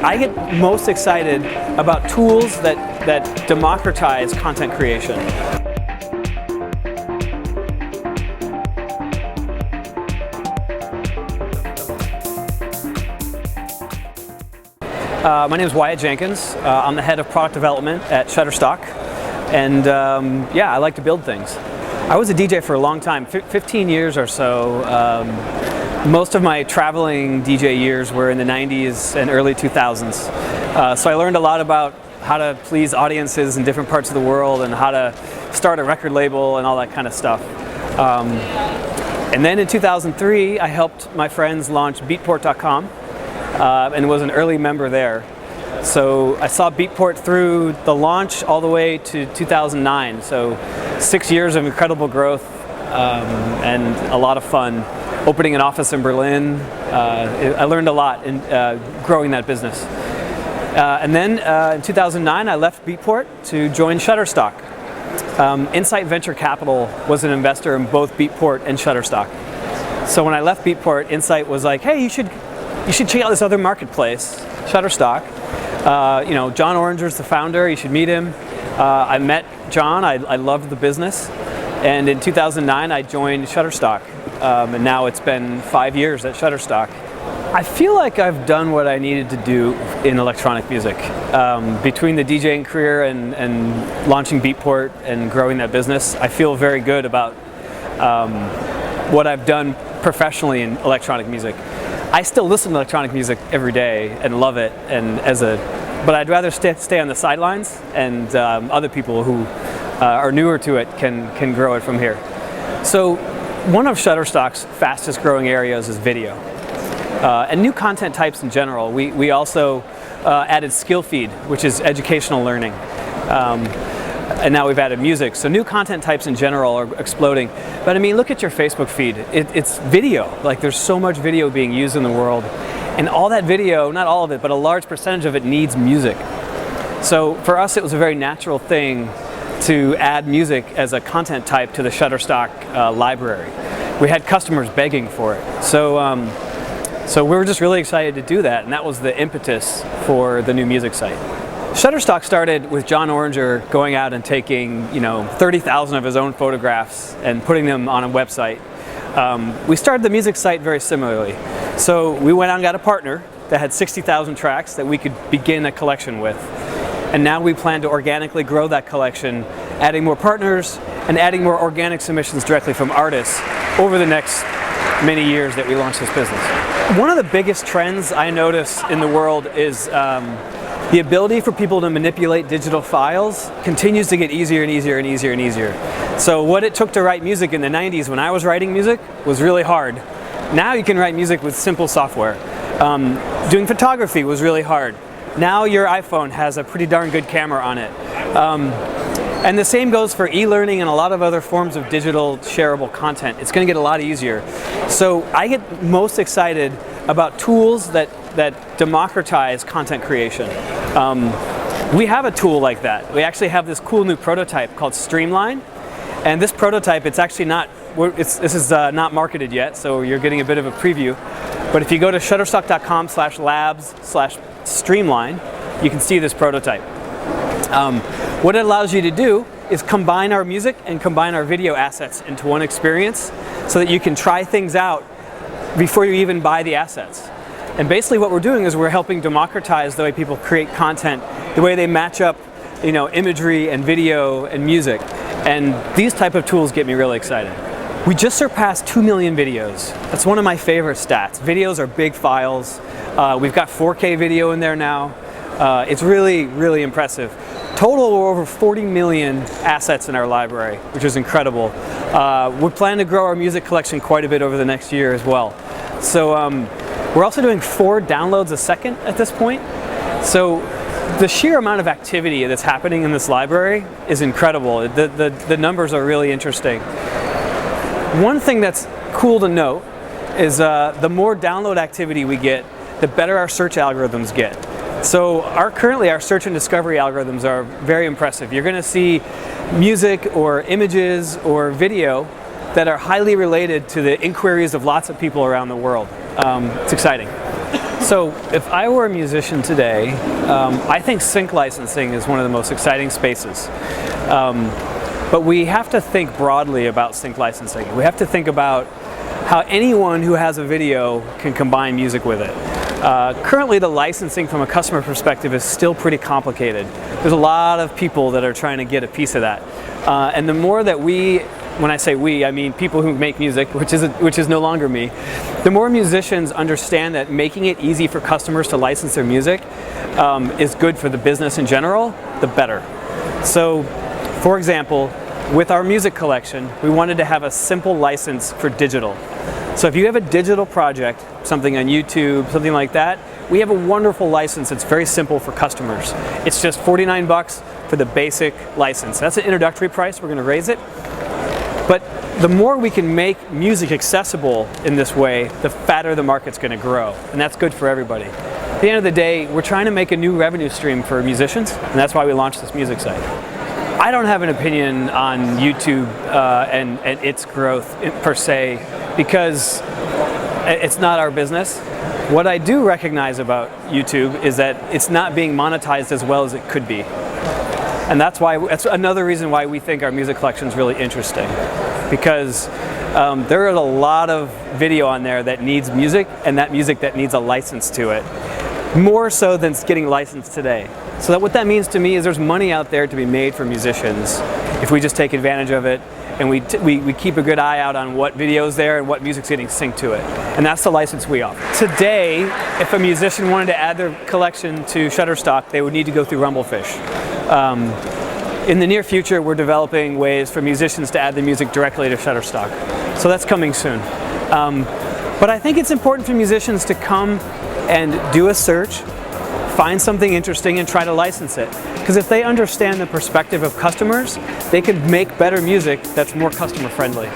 I get most excited about tools that democratize content creation. My name is Wyatt Jenkins. I'm the head of product development at Shutterstock, and yeah, I like to build things. I was a DJ for a long time, 15 years or so. Most of my traveling DJ years were in the 90s and early 2000s. So I learned a lot about how to please audiences in different parts of the world and how to start a record label and all that kind of stuff. And then in 2003, I helped my friends launch Beatport.com and was an early member there. So I saw Beatport through the launch all the way to 2009. So 6 years of incredible growth and a lot of fun. Opening an office in Berlin, I learned a lot in growing that business. And then in 2009, I left Beatport to join Shutterstock. Insight Venture Capital was an investor in both Beatport and Shutterstock. So when I left Beatport, Insight was like, hey, you should check out this other marketplace, Shutterstock. You know, John Oranger's the founder, you should meet him. I met John, I loved the business. And in 2009, I joined Shutterstock. And now it's been 5 years at Shutterstock. I feel like I've done what I needed to do in electronic music. Between the DJing career and launching Beatport and growing that business, I feel very good about what I've done professionally in electronic music. I still listen to electronic music every day and love it, but I'd rather stay on the sidelines, and other people who are newer to it can grow it from here. So one of Shutterstock's fastest growing areas is video. And new content types in general. We also added skill feed, which is educational learning. And now we've added music. So new content types in general are exploding. But I mean, look at your Facebook feed. It's video. Like, there's so much video being used in the world. And all that video, not all of it, but a large percentage of it needs music. So for us, it was a very natural thing to add music as a content type to the Shutterstock library. We had customers begging for it. So we were just really excited to do that, and that was the impetus for the new music site. Shutterstock started with John Oranger going out and taking 30,000 of his own photographs and putting them on a website. We started the music site very similarly. So we went out and got a partner that had 60,000 tracks that we could begin a collection with. And now we plan to organically grow that collection, adding more partners and adding more organic submissions directly from artists over the next many years that we launch this business. One of the biggest trends I notice in the world is the ability for people to manipulate digital files continues to get easier and easier and easier and easier. So what it took to write music in the 90s when I was writing music was really hard. Now you can write music with simple software. Doing photography was really hard. Now your iPhone has a pretty darn good camera on it. And the same goes for e-learning and a lot of other forms of digital shareable content. It's going to get a lot easier. So I get most excited about tools that democratize content creation. We have a tool like that. We actually have this cool new prototype called Streamline. And this prototype, it's actually not, this is not marketed yet, so you're getting a bit of a preview. But if you go to shutterstock.com/labs/streamline, you can see this prototype. What it allows you to do is combine our music and combine our video assets into one experience so that you can try things out before you even buy the assets. And basically what we're doing is we're helping democratize the way people create content, the way they match up, imagery and video and music. And these type of tools get me really excited. We just surpassed 2 million videos. That's one of my favorite stats. Videos are big files. We've got 4K video in there now. It's really, really impressive. Total, we're over 40 million assets in our library, which is incredible. We plan to grow our music collection quite a bit over the next year as well. So we're also doing 4 downloads a second at this point. So the sheer amount of activity that's happening in this library is incredible. The numbers are really interesting. One thing that's cool to note is the more download activity we get, the better our search algorithms get. So currently our search and discovery algorithms are very impressive. You're going to see music or images or video that are highly related to the inquiries of lots of people around the world. It's exciting. So if I were a musician today, I think sync licensing is one of the most exciting spaces. But we have to think broadly about sync licensing. We have to think about how anyone who has a video can combine music with it. Currently, the licensing from a customer perspective is still pretty complicated. There's a lot of people that are trying to get a piece of that. And the more that when I say we, I mean people who make music, which is no longer me. The more musicians understand that making it easy for customers to license their music is good for the business in general, the better. So, for example, with our music collection, we wanted to have a simple license for digital. So if you have a digital project, something on YouTube, something like that, we have a wonderful license. It's very simple for customers. It's just $49 for the basic license. That's an introductory price. We're going to raise it. But the more we can make music accessible in this way, the fatter the market's going to grow. And that's good for everybody. At the end of the day, we're trying to make a new revenue stream for musicians, and that's why we launched this music site. I don't have an opinion on YouTube and its growth per se, because it's not our business. What I do recognize about YouTube is that it's not being monetized as well as it could be. And that's another reason why we think our music collection is really interesting, because there is a lot of video on there that needs music, and that music that needs a license to it, more so than getting licensed today. So what that means to me is there's money out there to be made for musicians if we just take advantage of it, and we keep a good eye out on what video's there and what music's getting synced to it. And that's the license we offer. Today, if a musician wanted to add their collection to Shutterstock, they would need to go through Rumblefish. In the near future, we're developing ways for musicians to add their music directly to Shutterstock. So that's coming soon. But I think it's important for musicians to come and do a search, find something interesting, and try to license it. Because if they understand the perspective of customers, they can make better music that's more customer friendly.